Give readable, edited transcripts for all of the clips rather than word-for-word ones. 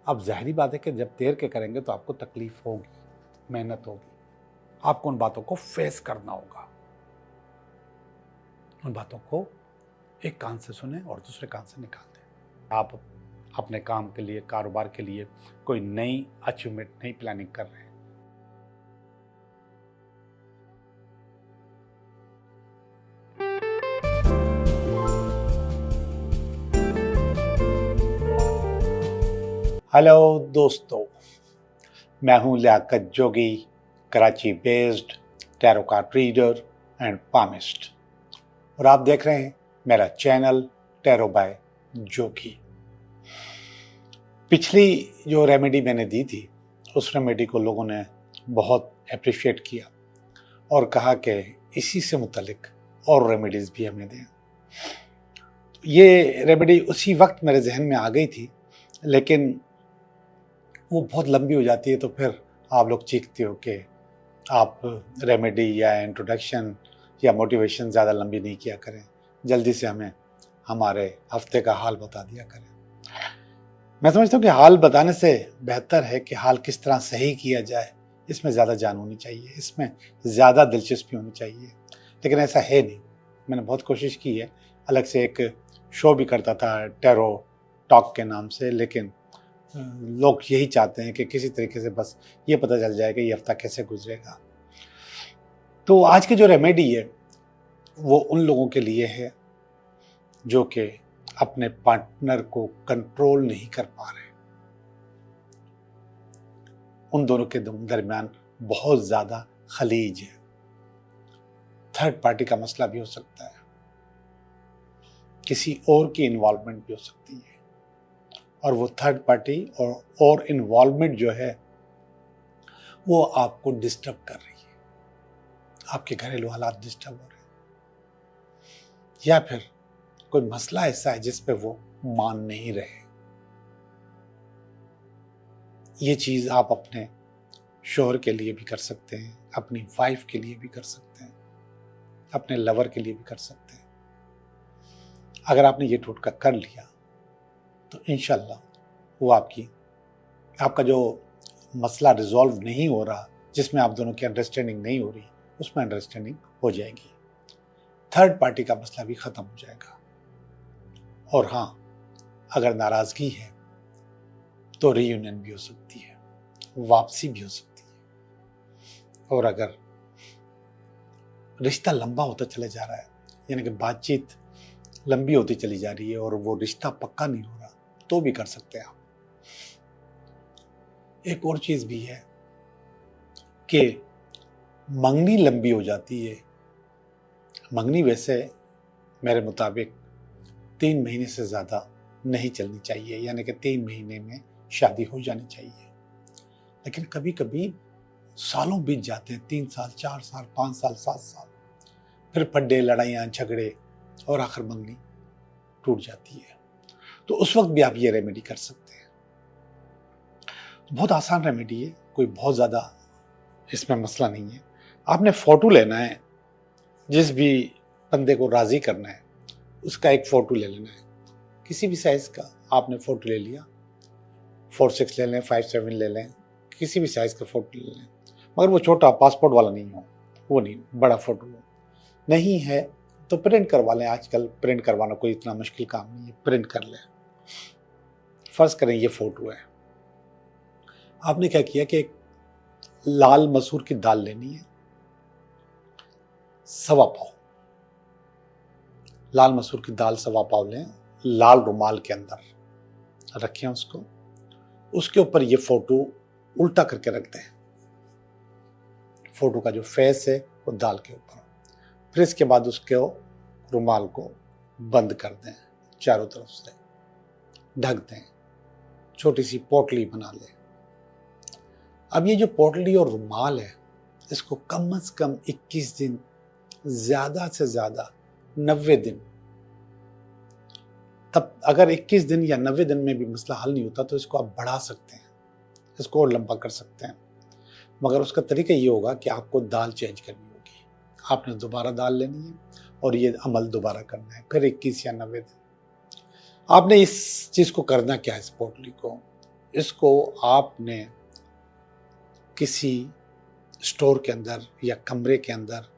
अब ज़ाहिरी बात है कि जब तैर के करेंगे तो आपको तकलीफ होगी, मेहनत होगी, आपको उन बातों को फेस करना होगा। उन बातों को एक कान से सुने और दूसरे कान से निकाल दें। आप अपने काम के लिए, कारोबार के लिए कोई नई अचीवमेंट, नई प्लानिंग कर रहे हैं, हेलो दोस्तों, मैं हूं Liyaqat Jogi, Karachi based tarot card reader and palmist, और आप देख रहे हैं मेरा चैनल टैरो बाय जोगी। पिछली जो रेमेडी मैंने दी थी उस रेमेडी को लोगों ने बहुत अप्रिशिएट किया और कहा कि इसी से मुतल्लिक और रेमेडीज़ भी हमें दें। ये रेमेडी उसी वक्त मेरे जहन में आ गई थी, लेकिन वो बहुत लंबी हो जाती है तो फिर आप लोग चीखते हो कि आप रेमेडी या इंट्रोडक्शन या मोटिवेशन ज़्यादा लंबी नहीं किया करें, जल्दी से हमें हमारे हफ्ते का हाल बता दिया करें। मैं समझता हूँ कि हाल बताने से बेहतर है कि हाल किस तरह सही किया जाए, इसमें ज़्यादा जान होनी चाहिए, इसमें ज़्यादा दिलचस्पी होनी चाहिए, लेकिन ऐसा है नहीं। मैंने बहुत कोशिश की है, अलग से एक शो भी करता था टैरो टॉक के नाम से, लेकिन लोग यही चाहते हैं कि किसी तरीके से बस ये पता चल जाए कि ये हफ्ता कैसे गुजरेगा। तो आज की जो रेमेडी है वो उन लोगों के लिए है जो कि अपने पार्टनर को कंट्रोल नहीं कर पा रहे, उन दोनों के दरमियान बहुत ज़्यादा खलीज है। थर्ड पार्टी का मसला भी हो सकता है, किसी और की इन्वॉल्वमेंट भी हो सकती है, और वो थर्ड पार्टी और इन्वॉल्वमेंट जो है वो आपको डिस्टर्ब कर रही है, आपके घरेलू हालात डिस्टर्ब हो रहे हैं, या फिर कोई मसला ऐसा है जिस पे वो मान नहीं रहे। ये चीज़ आप अपने शोहर के लिए भी कर सकते हैं, अपनी वाइफ के लिए भी कर सकते हैं, अपने लवर के लिए भी कर सकते हैं। अगर आपने ये टोटका कर लिया तो इंशाल्लाह वो आपका जो मसला रिजॉल्व नहीं हो रहा, जिसमें आप दोनों की अंडरस्टैंडिंग नहीं हो रही, उसमें अंडरस्टैंडिंग हो जाएगी, थर्ड पार्टी का मसला भी ख़त्म हो जाएगा। और हाँ, अगर नाराज़गी है तो रीयूनियन भी हो सकती है, वापसी भी हो सकती है। और अगर रिश्ता लंबा होता चले जा रहा है, यानी कि बातचीत लंबी होती चली जा रही है और वो रिश्ता पक्का नहीं हो रहा, तो भी कर सकते हैं आप। एक और चीज़ भी है कि मंगनी लंबी हो जाती है। मंगनी वैसे मेरे मुताबिक 3 महीने से ज़्यादा नहीं चलनी चाहिए, यानी कि 3 महीने में शादी हो जानी चाहिए, लेकिन कभी कभी सालों बीत जाते हैं, 3 साल, 4 साल, 5 साल, 7 साल, फिर पड्डे, लड़ाइयाँ, झगड़े और आखिर मंगनी टूट जाती है। तो उस वक्त भी आप ये रेमेडी कर सकते हैं। बहुत आसान रेमेडी है, कोई बहुत ज़्यादा इसमें मसला नहीं है। आपने फ़ोटो लेना है, जिस भी बंदे को राज़ी करना है उसका एक फ़ोटो ले लेना है, किसी भी साइज़ का। आपने फ़ोटो ले लिया, 4:6 ले लें, 5:7 ले लें, किसी भी साइज़ का फ़ोटो ले लें, मगर वो छोटा पासपोर्ट वाला नहीं हो, वो नहीं, बड़ा फ़ोटो हो। नहीं है तो प्रिंट करवा लें, आजकल प्रिंट करवाना कोई इतना मुश्किल काम नहीं है, प्रिंट कर लें। फ़र्ज़ करें ये फ़ोटो है, आपने क्या किया कि एक लाल मसूर की दाल लेनी है, 1.25 पाव लाल मसूर की दाल 1.25 पाव लें, लाल रुमाल के अंदर रखें उसको, उसके ऊपर ये फ़ोटो उल्टा करके रख दें, फ़ोटो का जो फेस है वो दाल के ऊपर। फिर इसके बाद उसके रुमाल को बंद कर दें, चारों तरफ से ढक दें, छोटी सी पोटली बना लें। अब ये जो पोटली और रुमाल है, इसको कम से कम 21 दिन, ज़्यादा से ज़्यादा 90 दिन, तब अगर 21 दिन या 90 दिन में भी मसला हल नहीं होता तो इसको आप बढ़ा सकते हैं, इसको और लंबा कर सकते हैं, मगर उसका तरीका ये होगा कि आपको दाल चेंज करनी होगी। आपने दोबारा दाल लेनी है और ये अमल दोबारा करना है, फिर 21 या 90 दिन। आपने इस चीज़ को करना क्या है, इस पोटली को, इसको आपने किसी स्टोर के अंदर या कमरे के अंदर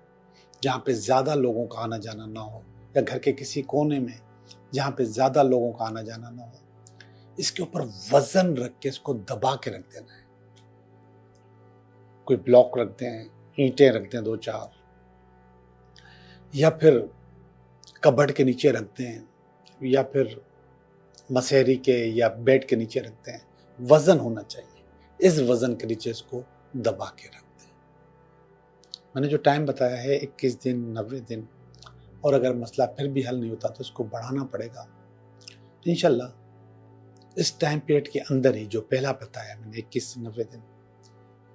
जहाँ पे ज़्यादा लोगों का आना जाना ना हो, या घर के किसी कोने में जहाँ पे ज़्यादा लोगों का आना जाना ना हो, इसके ऊपर वजन रख के इसको दबा के रख देना है। कोई ब्लॉक रख दें, ईंटें रख दें 2-4, या फिर कबर्ड के नीचे रख दें, या फिर मसेरी के या बेड के नीचे रख दें। वजन होना चाहिए, इस वजन के नीचे इसको दबा के रख दें। मैंने जो टाइम बताया है 21 दिन, 90 दिन, और अगर मसला फिर भी हल नहीं होता तो इसको बढ़ाना पड़ेगा। इंशाल्लाह इस टाइम पीरियड के अंदर ही जो पहला बताया मैंने 21 से 90 दिन,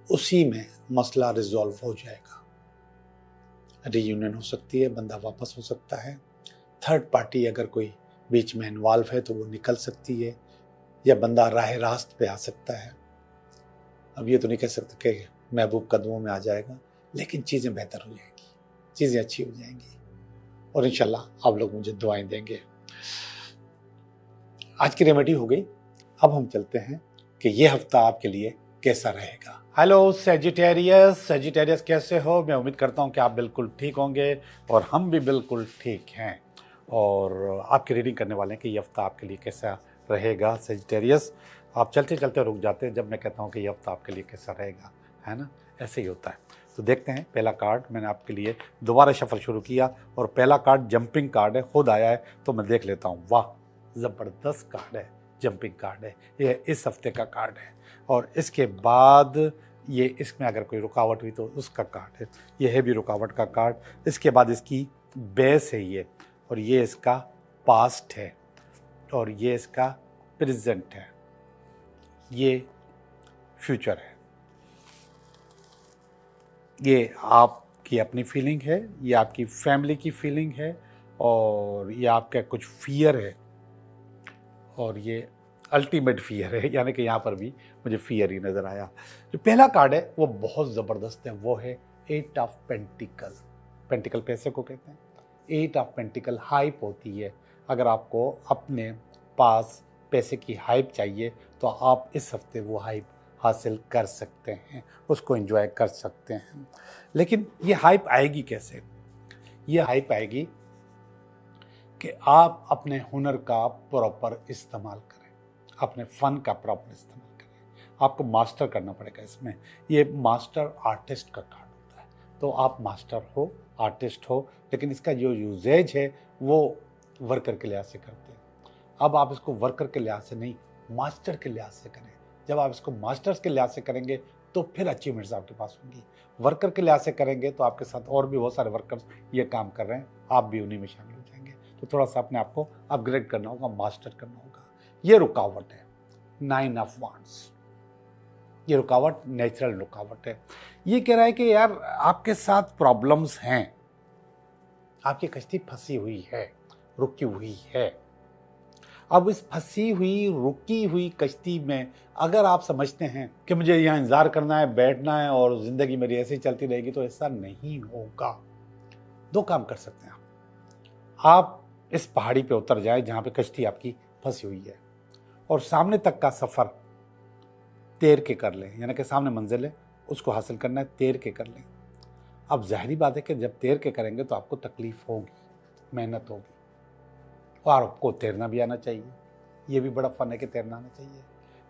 उसी में मसला रिजॉल्व हो जाएगा। रीयूनियन हो सकती है, बंदा वापस हो सकता है, थर्ड पार्टी अगर कोई बीच में इन्वॉल्व है तो वो निकल सकती है, या बंदा राह रास्त पे आ सकता है। अब ये तो नहीं कह सकते कि महबूब कदमों में आ जाएगा, लेकिन चीज़ें बेहतर हो जाएंगी, चीज़ें अच्छी हो जाएंगी, और इंशाल्लाह आप लोग मुझे दुआएं देंगे। आज की रेमेडी हो गई। अब हम चलते हैं कि ये हफ्ता आपके लिए कैसा रहेगा। हेलो सेजिटेरियस कैसे हो? मैं उम्मीद करता हूँ कि आप बिल्कुल ठीक होंगे और हम भी बिल्कुल ठीक हैं, और आपकी रीडिंग करने वाले हैं कि ये हफ्ता आपके लिए कैसा रहेगा। सेजिटेरियस, आप चलते चलते रुक जाते हैं जब मैं कहता हूँ कि ये हफ्ता आपके लिए कैसा रहेगा, है ना? ऐसे ही होता है। तो देखते हैं, पहला कार्ड मैंने आपके लिए दोबारा शफल शुरू किया और पहला कार्ड जंपिंग कार्ड है, खुद आया है तो मैं देख लेता हूँ। वाह, ज़बरदस्त कार्ड है, जंपिंग कार्ड है, ये इस हफ्ते का कार्ड है। और इसके बाद ये इसमें अगर कोई रुकावट हुई तो उसका कार्ड है, ये है भी रुकावट का कार्ड। इसके बाद इसकी बेस है ये, और ये इसका पास्ट है, और ये इसका प्रेजेंट है, ये फ्यूचर है। ये आपकी अपनी फीलिंग है, ये आपकी फैमिली की फीलिंग है, और ये आपका कुछ फियर है, और ये अल्टीमेट फियर है, यानी कि यहाँ पर भी मुझे फियर ही नज़र आया। जो पहला कार्ड है वो बहुत ज़बरदस्त है, वो है 8 ऑफ पेंटिकल। पेंटिकल पैसे को कहते हैं। 8 ऑफ पेंटिकल हाइप होती है। अगर आपको अपने पास पैसे की हाइप चाहिए तो आप इस हफ्ते वो हाइप हासिल कर सकते हैं, उसको एंजॉय कर सकते हैं। लेकिन ये हाइप आएगी कैसे? ये हाइप आएगी कि आप अपने हुनर का प्रॉपर इस्तेमाल करें, अपने फ़न का प्रॉपर इस्तेमाल करें। आपको मास्टर करना पड़ेगा इसमें। ये मास्टर आर्टिस्ट का कार्ड होता है, तो आप मास्टर हो, आर्टिस्ट हो, लेकिन इसका जो यूजेज है वो वर्कर के लिहाज से करते हैं। अब आप इसको वर्कर के लिहाज से नहीं, मास्टर के लिहाज से करें। जब आप इसको मास्टर्स के लिहाज से करेंगे तो फिर अचीवमेंट्स आपके पास होंगी। वर्कर के लिहाज से करेंगे तो आपके साथ और भी बहुत सारे वर्कर्स ये काम कर रहे हैं, आप भी उन्हीं में शामिल हो जाएंगे। तो थोड़ा सा अपने आप को अपग्रेड करना होगा, मास्टर करना होगा। ये रुकावट है 9 ऑफ वांड्स। ये रुकावट नेचुरल रुकावट है। ये कह रहा है कि यार आपके साथ प्रॉब्लम्स हैं, आपकी कश्ती फंसी हुई है, रुकी हुई है। अब इस फंसी हुई रुकी हुई कश्ती में अगर आप समझते हैं कि मुझे यहाँ इंतजार करना है, बैठना है और ज़िंदगी मेरी ऐसे ही चलती रहेगी, तो ऐसा नहीं होगा। 2 काम कर सकते हैं आप इस पहाड़ी पे उतर जाए जहाँ पे कश्ती आपकी फंसी हुई है, और सामने तक का सफ़र तैर के कर लें, यानी कि सामने मंजिल है उसको हासिल करना है, तैर के कर लें। अब जाहिर बात है कि जब तैर के करेंगे तो आपको तकलीफ़ होगी, मेहनत होगी, और आपको तैरना भी आना चाहिए। ये भी बड़ा फ़न है कि तैरना आना चाहिए।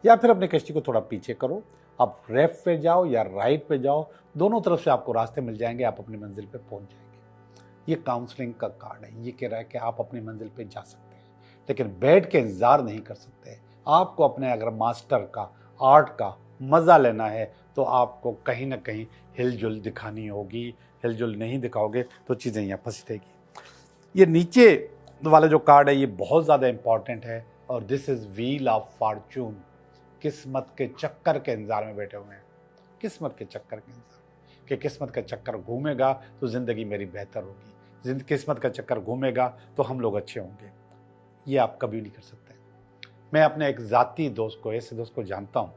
या फिर अपने कश्ती को थोड़ा पीछे करो, आप लेफ्ट पे जाओ या राइट पे जाओ, दोनों तरफ से आपको रास्ते मिल जाएंगे, आप अपनी मंजिल पे पहुंच जाएंगे। ये काउंसलिंग का कार्ड है। ये कह रहा है कि आप अपनी मंजिल पे जा सकते हैं, लेकिन बैठ के इंतज़ार नहीं कर सकते। आपको अपने अगर मास्टर का, आर्ट का मज़ा लेना है तो आपको कहीं ना कहीं हिलजुल दिखानी होगी। हिलजुल नहीं दिखाओगे तो चीज़ें यहाँ फंसी रहेगी। ये नीचे वाला जो कार्ड है ये बहुत ज़्यादा इंपॉर्टेंट है, और this is wheel of Fortune. किस्मत के चक्कर के इंतज़ार में बैठे हुए हैं, किस्मत के चक्कर के इंतज़ार, कि किस्मत का चक्कर घूमेगा तो ज़िंदगी मेरी बेहतर होगी, किस्मत का चक्कर घूमेगा तो हम लोग अच्छे होंगे। ये आप कभी नहीं कर सकते। मैं अपने एक ज़ाती दोस्त को, ऐसे दोस्त को जानता हूँ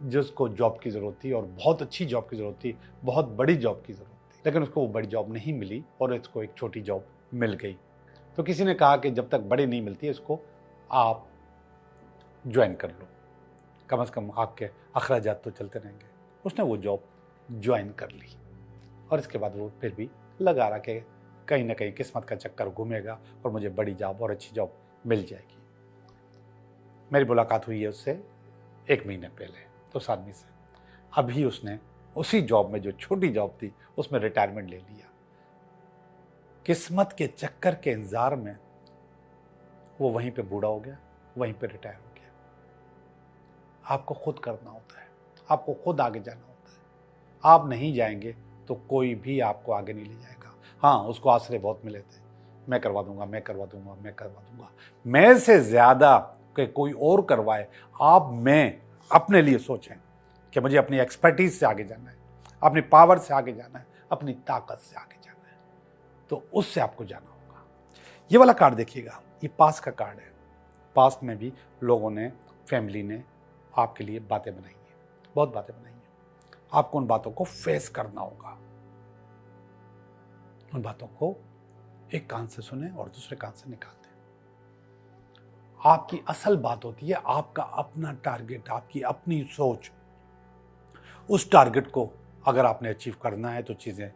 जिसको जॉब की ज़रूरत थी, और बहुत अच्छी जॉब की ज़रूरत थी, बहुत बड़ी जॉब की ज़रूरत थी, लेकिन उसको वो बड़ी जॉब नहीं मिली और इसको एक छोटी जॉब मिल गई। तो किसी ने कहा कि जब तक बड़ी नहीं मिलती इसको आप ज्वाइन कर लो। कम से कम आपके अखराजात तो चलते रहेंगे। उसने वो जॉब ज्वाइन कर ली और इसके बाद वो फिर भी लगा रहा कि कहीं ना कहीं किस्मत का चक्कर घूमेगा और मुझे बड़ी जॉब और अच्छी जॉब मिल जाएगी। मेरी मुलाकात हुई है उससे 1 महीने पहले उस आदमी से। अभी उसने उसी जॉब में, जो छोटी जॉब थी, उसमें रिटायरमेंट ले लिया। किस्मत के चक्कर के इंतजार में वो वहीं पे बूढ़ा हो गया, वहीं पे रिटायर हो गया। आपको खुद करना होता है, आपको खुद आगे जाना होता है। आप नहीं जाएंगे तो कोई भी आपको आगे नहीं ले जाएगा। हाँ, उसको आसरे बहुत मिले थे, मैं करवा दूंगा, मैं करवा दूंगा, मैं करवा दूंगा। मैं से ज़्यादा कि कोई और करवाए, आप मैं अपने लिए सोचें कि मुझे अपनी एक्सपर्टीज से आगे जाना है, अपनी पावर से आगे जाना है, अपनी ताकत से आगे जाना है, तो उससे आपको जाना होगा। ये वाला कार्ड देखिएगा, ये पास का कार्ड है। पास में भी लोगों ने, फैमिली ने आपके लिए बातें बनाई हैं, बहुत बातें बनाई हैं। आपको उन बातों को फेस करना होगा। उन बातों को एक कान से सुने और दूसरे कान से निकाल दें। आपकी असल बात होती है आपका अपना टारगेट, आपकी अपनी सोच। उस टारगेट को अगर आपने अचीव करना है तो चीज़ें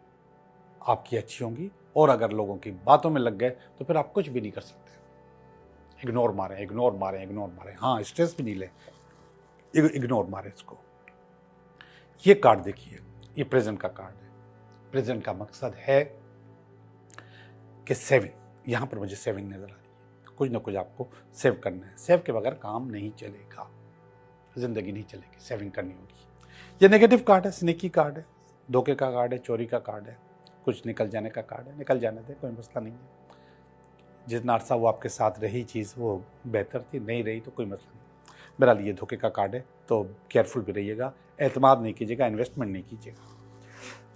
आपकी अच्छी होंगी, और अगर लोगों की बातों में लग गए तो फिर आप कुछ भी नहीं कर सकते। इग्नोर मारें, इग्नोर मारें, इग्नोर मारें। हाँ, स्ट्रेस भी नहीं ले, इग्नोर मारें इसको। ये कार्ड देखिए, ये प्रेजेंट का कार्ड है। प्रेजेंट का मकसद है कि सेविंग। यहाँ पर मुझे सेविंग नजर आ रही है। कुछ ना कुछ आपको सेव करना है। सेव के बगैर काम नहीं चलेगा, जिंदगी नहीं चलेगी, सेविंग करनी होगी। ये नेगेटिव कार्ड है, स्नेकी कार्ड है, धोखे का कार्ड है, चोरी का कार्ड है, कुछ निकल जाने का कार्ड है। निकल जाने दे, कोई मसला नहीं है। जितना अरसा वो आपके साथ रही चीज़ वो बेहतर थी, नहीं रही तो कोई मसला नहीं। बहरहाल ये धोखे का कार्ड है, तो केयरफुल भी रहिएगा, एतमाद नहीं कीजिएगा, इन्वेस्टमेंट नहीं कीजिएगा।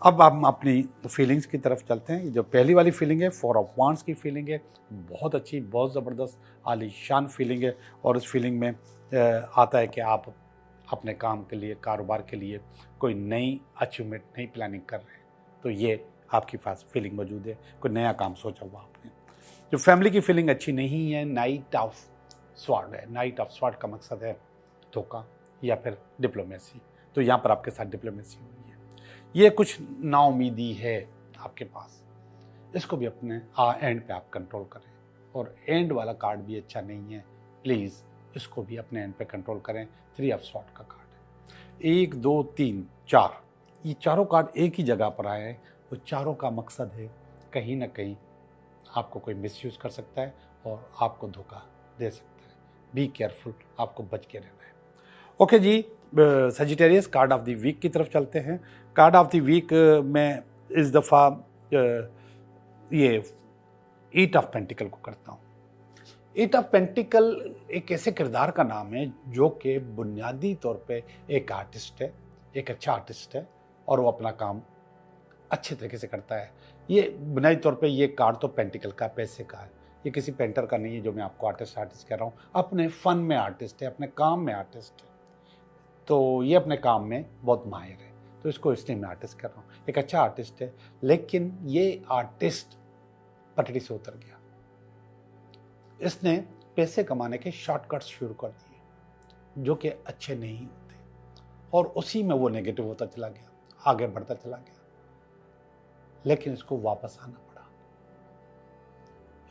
अब हम अपनी फीलिंग्स की तरफ चलते हैं। जो पहली वाली फीलिंग है, 4 ऑफ वांड्स की फीलिंग है, बहुत अच्छी, बहुत ज़बरदस्त, आलीशान फीलिंग है। और उस फीलिंग में आता है कि आप अपने काम के लिए, कारोबार के लिए कोई नई अचीवमेंट, नई प्लानिंग कर रहे हैं, तो ये आपके पास फीलिंग मौजूद है, कोई नया काम सोचा हुआ आपने। जो फैमिली की फीलिंग अच्छी नहीं है, नाइट ऑफ स्वॉर्ड है। नाइट ऑफ स्वॉर्ड का मकसद है धोखा या फिर डिप्लोमेसी। तो यहाँ पर आपके साथ डिप्लोमेसी हो रही है। ये कुछ नाउमीदी है आपके पास, इसको भी अपने एंड पे आप कंट्रोल करें। और एंड वाला कार्ड भी अच्छा नहीं है, प्लीज़ इसको भी अपने एंड पे कंट्रोल करें। 3 ऑफ स्वॉर्ड का कार्ड है। 1, 2, 3, 4, ये चारों कार्ड एक ही जगह पर आए हैं। वो चारों का मकसद है कहीं ना कहीं आपको कोई मिसयूज़ कर सकता है और आपको धोखा दे सकता है। बी केयरफुल, आपको बच के रहना है। ओके जी, Sagittarius, card of the week की तरफ चलते हैं। कार्ड ऑफ द वीक में इस दफ़ा ये 8 ऑफ पेंटिकल को करता हूँ। 8 ऑफ पेंटिकल एक ऐसे किरदार का नाम है जो कि बुनियादी तौर पे एक आर्टिस्ट है, एक अच्छा आर्टिस्ट है, और वो अपना काम अच्छे तरीके से करता है। ये बुनियादी तौर पे ये कार्ड तो पेंटिकल का, पैसे का है। ये किसी पेंटर का नहीं है जो मैं आपको आर्टिस्ट कह रहा हूँ। अपने फ़न में आर्टिस्ट है, अपने काम में आर्टिस्ट है। तो ये अपने काम में बहुत माहिर है, तो इसको इसलिए मैं आर्टिस्ट कर रहा हूँ। एक अच्छा आर्टिस्ट है, लेकिन ये आर्टिस्ट पटड़ी से उतर गया। इसने पैसे कमाने के शॉर्टकट्स शुरू कर दिए जो कि अच्छे नहीं होते, और उसी में वो नेगेटिव होता चला गया, आगे बढ़ता चला गया। लेकिन इसको वापस आना पड़ा।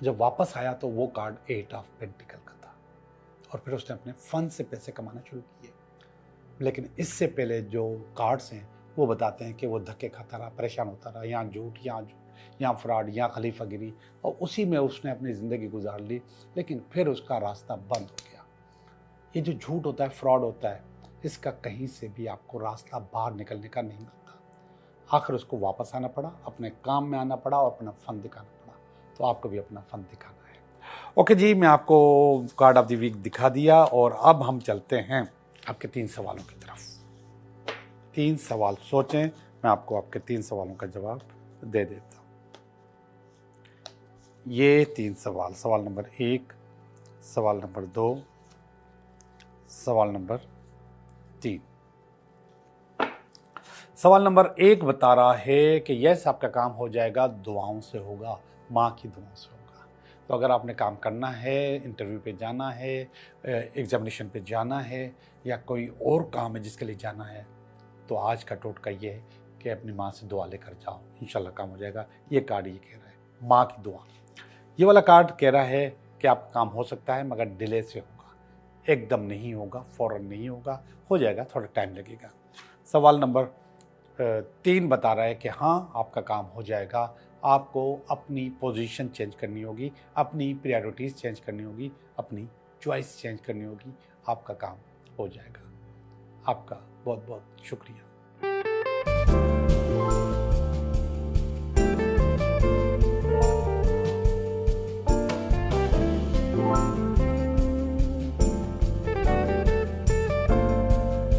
जब वापस आया तो वो कार्ड 8 ऑफ पेंटिकल का था, और फिर उसने अपने फन से पैसे कमाना शुरू किए। लेकिन इससे पहले जो कार्ड्स हैं वो बताते हैं कि वो धक्के खाता रहा, परेशान होता रहा, यहाँ झूठ, यहाँ फ्रॉड, यहाँ खलीफागिरी, और उसी में उसने अपनी ज़िंदगी गुजार ली। लेकिन फिर उसका रास्ता बंद हो गया। ये जो झूठ होता है, फ्रॉड होता है, इसका कहीं से भी आपको रास्ता बाहर निकलने का नहीं मिलता। आखिर उसको वापस आना पड़ा, अपने काम में आना पड़ा और अपना फ़न दिखाना पड़ा। तो आपको भी अपना फ़न दिखाना है। ओके जी, मैं आपको कार्ड ऑफ द वीक दिखा दिया, और अब हम चलते हैं आपके 3 सवालों की तरफ। 3 सवाल सोचें, मैं आपको आपके 3 सवालों का जवाब दे देता हूँ। ये 3 सवाल, सवाल नंबर 1, सवाल नंबर 2, सवाल नंबर 3। सवाल नंबर 1 बता रहा है कि यस, आपका काम हो जाएगा, दुआओं से होगा, माँ की दुआओं से होगा। तो अगर आपने काम करना है, इंटरव्यू पे जाना है, एग्जामिनेशन पे जाना है या कोई और काम है जिसके लिए जाना है, तो आज का टोटका ये है कि अपनी माँ से दुआ लेकर जाओ, इंशाल्लाह काम हो जाएगा। ये कार्ड ये कह रहा है, माँ की दुआ। ये वाला कार्ड कह रहा है कि आपका काम हो सकता है मगर डिले से होगा, एकदम नहीं होगा, फ़ौरन नहीं होगा, हो जाएगा, थोड़ा टाइम लगेगा। सवाल नंबर 3 बता रहा है कि हाँ आपका काम हो जाएगा, आपको अपनी पोजीशन चेंज करनी होगी, अपनी प्रायोरिटीज़ चेंज करनी होगी, अपनी चॉइस चेंज करनी होगी, आपका काम हो जाएगा। आपका बहुत बहुत शुक्रिया।